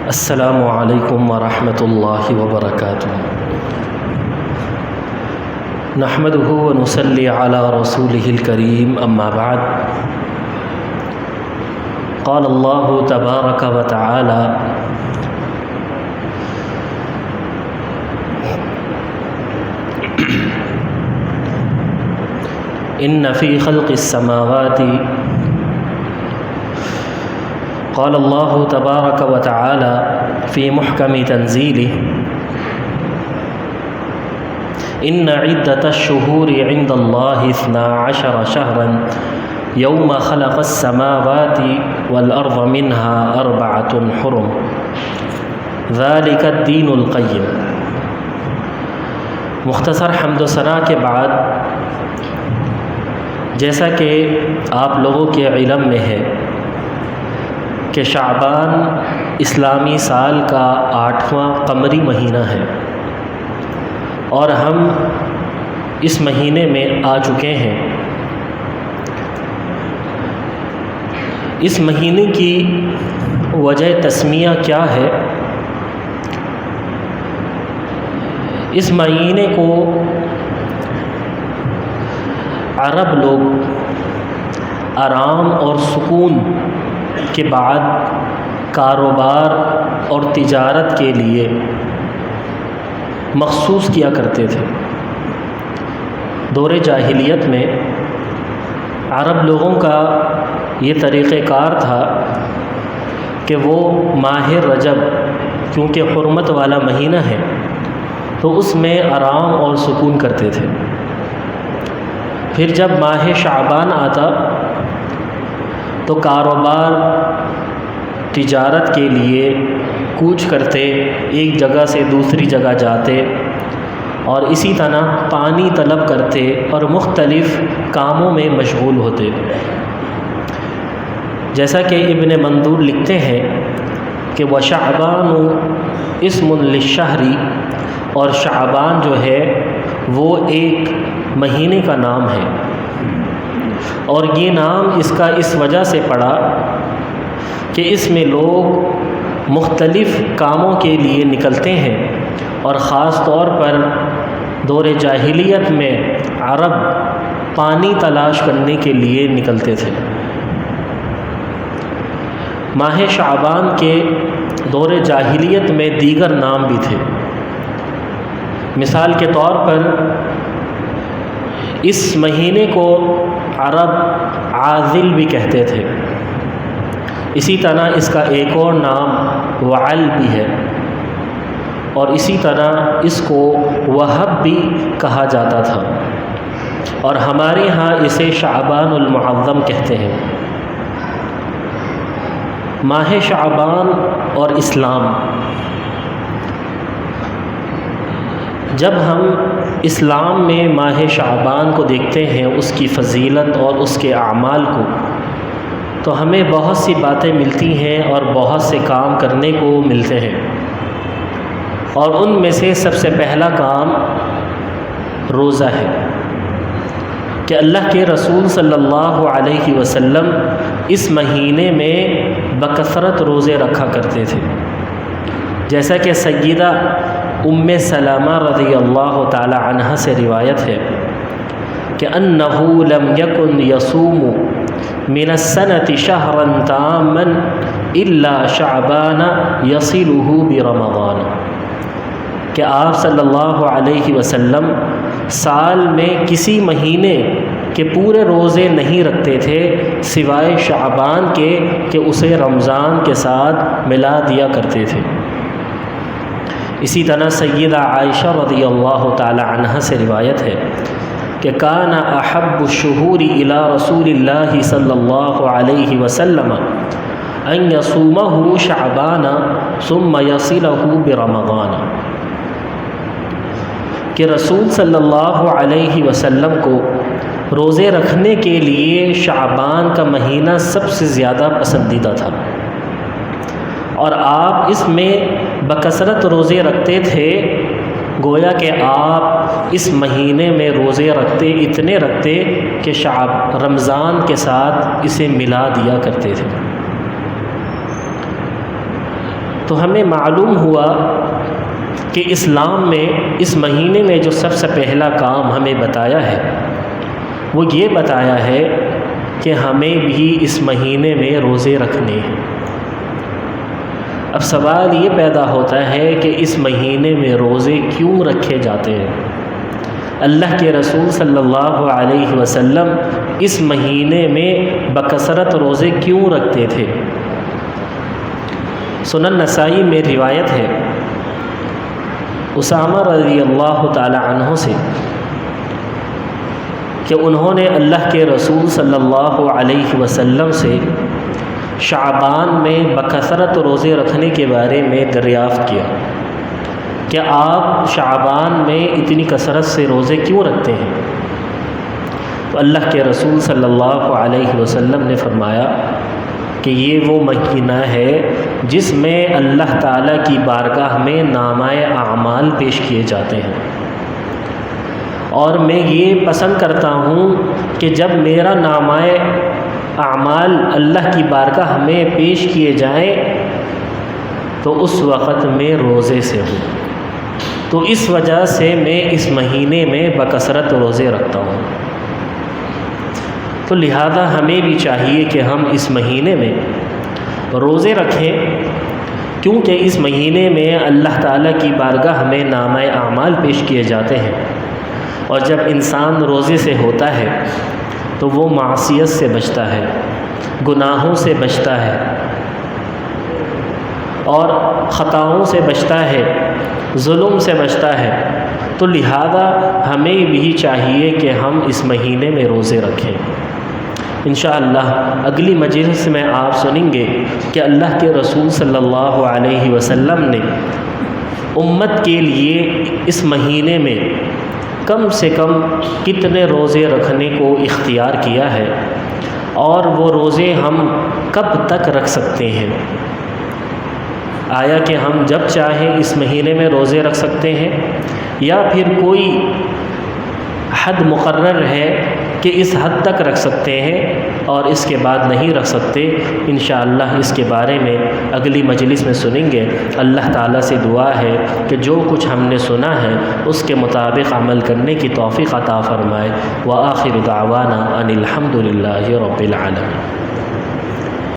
السلام علیکم ورحمۃ اللہ وبرکاتہ۔ نحمدہ ونصلی علی رسولہ الکریم، اما بعد۔ قال اللہ تبارک و تعالی: ان فی خلق السماوات، قال اللہ تبارک و تعالی فی محکم تنزیلہ: ان عدۃ الشہور عند اللہ 12 شہرا یوم خلق السماوات والارض منها 4 حرم ذلک الدین القیم۔ مختصر حمد و ثنا کے بعد، جیسا کہ آپ لوگوں کے علم میں ہے کہ شعبان اسلامی سال کا 8واں قمری مہینہ ہے، اور ہم اس مہینے میں آ چکے ہیں۔ اس مہینے کی وجہ تسمیہ کیا ہے؟ اس مہینے کو عرب لوگ آرام اور سکون کے بعد کاروبار اور تجارت کے لیے مخصوص کیا کرتے تھے۔ دور جاہلیت میں عرب لوگوں کا یہ طریقہ کار تھا کہ وہ ماہ رجب، کیونکہ حرمت والا مہینہ ہے، تو اس میں آرام اور سکون کرتے تھے۔ پھر جب ماہ شعبان آتا تو کاروبار تجارت کے لیے کوچ کرتے، ایک جگہ سے دوسری جگہ جاتے، اور اسی طرح پانی طلب کرتے اور مختلف کاموں میں مشغول ہوتے۔ جیسا کہ ابن مندور لکھتے ہیں کہ وَشَعْبَانُ اسم للشہر، اور شعبان جو ہے وہ ایک مہینے کا نام ہے، اور یہ نام اس وجہ سے پڑا کہ اس میں لوگ مختلف کاموں کے لیے نکلتے ہیں، اور خاص طور پر دور جاہلیت میں عرب پانی تلاش کرنے کے لیے نکلتے تھے۔ ماہ شعبان کے دور جاہلیت میں دیگر نام بھی تھے۔ مثال کے طور پر اس مہینے کو عرب عاذل بھی کہتے تھے۔ اسی طرح اس کا ایک اور نام وعل بھی ہے، اور اسی طرح اس کو وہب بھی کہا جاتا تھا، اور ہمارے ہاں اسے شعبان المعظم کہتے ہیں۔ ماہ شعبان اور اسلام، جب ہم اسلام میں ماہ شعبان کو دیکھتے ہیں، اس کی فضیلت اور اس کے اعمال کو، تو ہمیں بہت سی باتیں ملتی ہیں اور بہت سے کام کرنے کو ملتے ہیں، اور ان میں سے سب سے پہلا کام روزہ ہے کہ اللہ کے رسول صلی اللہ علیہ وسلم اس مہینے میں بکثرت روزے رکھا کرتے تھے۔ جیسا کہ سیدہ ام سلمہ رضی اللہ تعالی عنہ سے روایت ہے کہ انہ لم یکن یصوم من السنة شہرا تاما الا شعبان یصلہ برمضان، کہ آپ صلی اللہ علیہ وسلم سال میں کسی مہینے کے پورے روزے نہیں رکھتے تھے سوائے شعبان کے کہ اسے رمضان کے ساتھ ملا دیا کرتے تھے۔ اسی طرح سیدہ عائشہ رضی اللہ تعالی عنہ سے روایت ہے کہ کان احب الشہور الی رسول اللہ صلی اللہ علیہ وسلم ان یصومہ شعبان ثم یصلہ برمضان، کہ رسول صلی اللہ علیہ وسلم کو روزے رکھنے کے لیے شعبان کا مہینہ سب سے زیادہ پسندیدہ تھا، اور آپ اس میں بکثرت روزے رکھتے تھے، گویا کہ آپ اس مہینے میں روزے اتنے رکھتے کہ رمضان کے ساتھ اسے ملا دیا کرتے تھے۔ تو ہمیں معلوم ہوا کہ اسلام میں اس مہینے میں جو سب سے پہلا کام ہمیں بتایا ہے وہ یہ بتایا ہے کہ ہمیں بھی اس مہینے میں روزے رکھنے ہیں۔ اب سوال یہ پیدا ہوتا ہے کہ اس مہینے میں روزے کیوں رکھے جاتے ہیں؟ اللہ کے رسول صلی اللہ علیہ وسلم اس مہینے میں بکثرت روزے کیوں رکھتے تھے؟ سنن نسائی میں روایت ہے اسامہ رضی اللہ تعالی عنہ سے کہ انہوں نے اللہ کے رسول صلی اللہ علیہ وسلم سے شعبان میں بکثرت روزے رکھنے کے بارے میں دریافت کیا کہ آپ شعبان میں اتنی کثرت سے روزے کیوں رکھتے ہیں؟ تو اللہ کے رسول صلی اللہ علیہ وسلم نے فرمایا کہ یہ وہ مہینہ ہے جس میں اللہ تعالیٰ کی بارگاہ میں نامہ اعمال پیش کیے جاتے ہیں، اور میں یہ پسند کرتا ہوں کہ جب میرا نامہ اعمال اللہ کی بارگاہ میں پیش کیے جائیں تو اس وقت میں روزے سے ہوں۔ تو اس وجہ سے میں اس مہینے میں بکثرت روزے رکھتا ہوں۔ تو لہذا ہمیں بھی چاہیے کہ ہم اس مہینے میں روزے رکھیں، کیونکہ اس مہینے میں اللہ تعالیٰ کی بارگاہ میں نامہ اعمال پیش کیے جاتے ہیں، اور جب انسان روزے سے ہوتا ہے تو وہ معصیت سے بچتا ہے، گناہوں سے بچتا ہے، اور خطاؤں سے بچتا ہے، ظلم سے بچتا ہے۔ تو لہذا ہمیں بھی چاہیے کہ ہم اس مہینے میں روزے رکھیں۔ انشاءاللہ اگلی مجلس میں آپ سنیں گے کہ اللہ کے رسول صلی اللہ علیہ وسلم نے امت کے لیے اس مہینے میں کم سے کم کتنے روزے رکھنے کو اختیار کیا ہے، اور وہ روزے ہم کب تک رکھ سکتے ہیں۔ آیا کہ ہم جب چاہیں اس مہینے میں روزے رکھ سکتے ہیں، یا پھر کوئی حد مقرر ہے کہ اس حد تک رکھ سکتے ہیں اور اس کے بعد نہیں رکھ سکتے؟ انشاءاللہ اس کے بارے میں اگلی مجلس میں سنیں گے۔ اللہ تعالیٰ سے دعا ہے کہ جو کچھ ہم نے سنا ہے اس کے مطابق عمل کرنے کی توفیق عطا فرمائے۔ وآخر دعوانا ان الحمد للہ رب العالمین۔